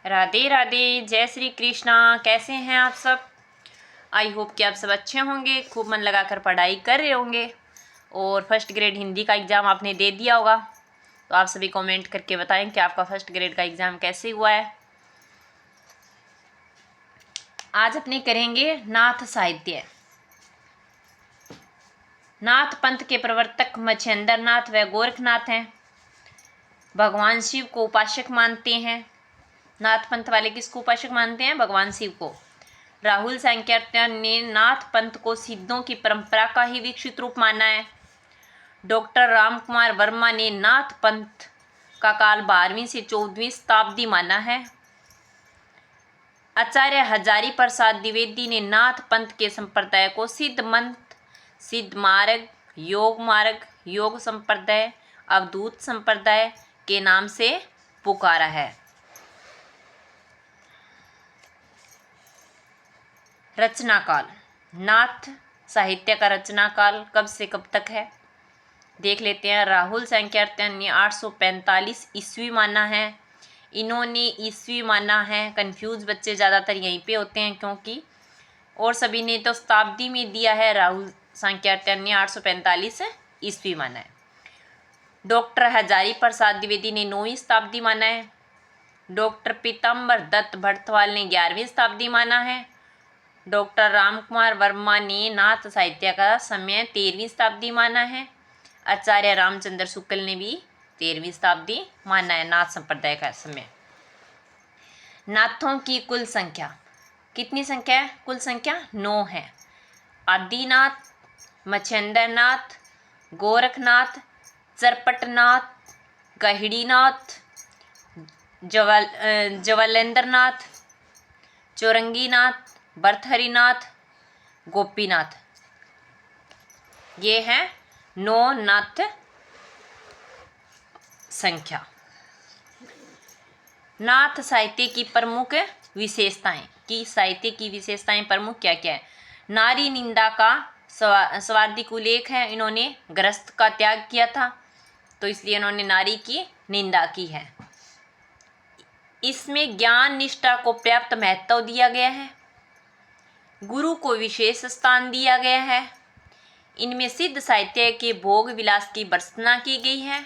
राधे राधे, जय श्री कृष्णा। कैसे हैं आप सब? आई होप कि आप सब अच्छे होंगे, खूब मन लगाकर पढ़ाई कर रहे होंगे और फर्स्ट ग्रेड हिंदी का एग्ज़ाम आपने दे दिया होगा। तो आप सभी कमेंट करके बताएं कि आपका फर्स्ट ग्रेड का एग्ज़ाम कैसे हुआ है। आज अपने करेंगे नाथ साहित्य। नाथ पंथ के प्रवर्तक मच्छिंद्र नाथ व गोरखनाथ हैं। भगवान शिव को उपासक मानते हैं। नाथ पंथ वाले किसको उपासक मानते हैं? भगवान शिव को। राहुल सांकृत्यायन ने नाथ पंथ को सिद्धों की परंपरा का ही विकसित रूप माना है। डॉक्टर रामकुमार वर्मा ने नाथ पंथ का काल 12वीं से 14वीं शताब्दी माना है। आचार्य हजारी प्रसाद द्विवेदी ने नाथ पंथ के संप्रदाय को सिद्ध मंत्र, सिद्ध मार्ग, योग संप्रदाय, अवधूत संप्रदाय के नाम से पुकारा है। रचना काल। नाथ साहित्य का रचना काल कब से कब तक है देख लेते हैं। राहुल सांकृत्यायन ने 845 ईस्वी माना है। इन्होंने ईस्वी माना है, कंफ्यूज बच्चे ज़्यादातर यहीं पे होते हैं क्योंकि और सभी ने तो शताब्दी में दिया है। राहुल सांकृत्यायन ने 845 ईस्वी माना है। डॉक्टर हजारी प्रसाद द्विवेदी ने 9वीं शताब्दी माना है। डॉक्टर पीताम्बर दत्त भट्टवाल ने 11वीं शताब्दी माना है। डॉक्टर रामकुमार वर्मा ने नाथ साहित्य का समय 13वीं शताब्दी माना है। आचार्य रामचंद्र शुक्ल ने भी 13वीं शताब्दी माना है नाथ संप्रदाय का समय। नाथों की कुल संख्या कितनी संख्या है? कुल संख्या 9 है। आदिनाथ, मच्छिंद्रनाथ, गोरखनाथ, चरपटनाथ, गहिड़ीनाथ, जवलेंद्रनाथ, चौरंगीनाथ, भरथरीनाथ, गोपीनाथ, ये हैं 9 नाथ संख्या। नाथ साहित्य की प्रमुख विशेषताएं साहित्य की विशेषताएं प्रमुख क्या क्या है? नारी निंदा का स्वार्थिक उल्लेख है। इन्होंने गृहस्थ का त्याग किया था तो इसलिए इन्होंने नारी की निंदा की है। इसमें ज्ञान निष्ठा को पर्याप्त महत्व दिया गया है। गुरु को विशेष स्थान दिया गया है। इनमें सिद्ध साहित्य के भोग विलास की भर्त्सना की गई है।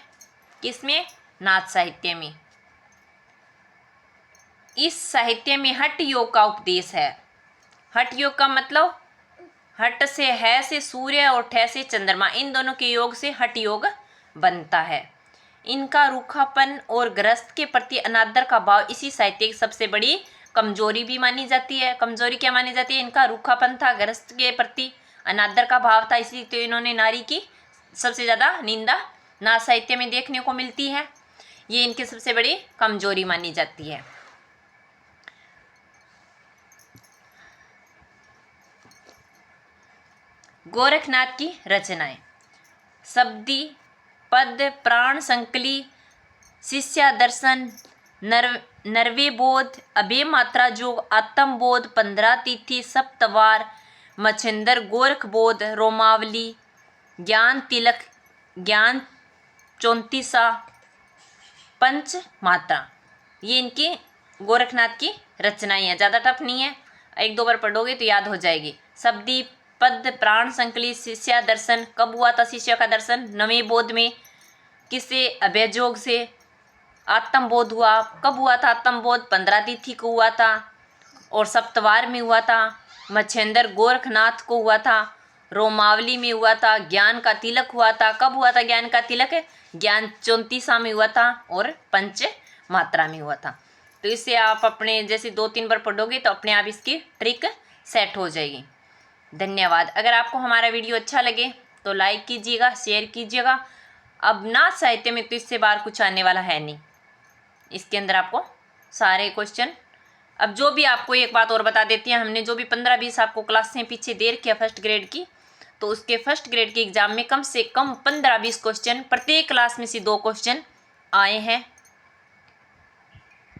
किसमें? नाथ साहित्य में। इस साहित्य में हठ योग का उपदेश है। हठ योग का मतलब हठ से है से सूर्य और ठे से चंद्रमा, इन दोनों के योग से हठ योग बनता है। इनका रूखापन और गृहस्थ के प्रति अनादर का भाव इसी साहित्य की सबसे बड़ी कमजोरी भी मानी जाती है। कमजोरी क्या मानी जाती है? इनका रूखापन था, गृहस्थ के प्रति अनादर का भाव था, इसलिए तो इन्होंने नारी की सबसे ज़्यादा निंदा नाथ साहित्य में देखने को मिलती है। ये इनकी सबसे बड़ी कमजोरी मानी जाती है। गोरखनाथ की रचनाएं। शब्दी, पद, प्राण संकली, शिष्या दर्शन, नरवे बोध, अभय मात्रा जोग, आत्म बोध, 15 तिथि, सप्तवार, मच्छिंद्र गोरख बोध, रोमावली, ज्ञान तिलक, ज्ञान 34, पंच मात्रा, ये इनकी गोरखनाथ की रचनाएं हैं। ज़्यादा टफ नहीं है, 1-2 बार पढ़ोगे तो याद हो जाएगी। शब्दी, पद, प्राण संकली, शिष्या दर्शन। कब हुआ था शिष्य का दर्शन? नवे बोध में। किससे? अभयजोग से। आत्मबोध हुआ, कब हुआ था आत्मबोध? 15 तिथि को हुआ था और सप्तवार में हुआ था। मच्छिंद्र गोरखनाथ को हुआ था। रोमावली में हुआ था। ज्ञान का तिलक हुआ था, कब हुआ था ज्ञान का तिलक? ज्ञान 34 में हुआ था और पंच मात्रा में हुआ था। तो इससे आप अपने जैसे 2-3 बार पढ़ोगे तो अपने आप इसकी ट्रिक सेट हो जाएगी। धन्यवाद। अगर आपको हमारा वीडियो अच्छा लगे तो लाइक कीजिएगा, शेयर कीजिएगा। अब नाथ साहित्य में तो इससे बाहर कुछ आने वाला है नहीं। इसके अंदर आपको सारे क्वेश्चन, अब जो भी आपको एक बात और बता देती हैं, हमने जो भी 15-20 आपको क्लासें पीछे दे रखी है फर्स्ट ग्रेड की, तो उसके फर्स्ट ग्रेड के एग्जाम में कम से कम 15-20 क्वेश्चन, प्रत्येक क्लास में से 2 क्वेश्चन आए हैं।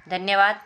धन्यवाद।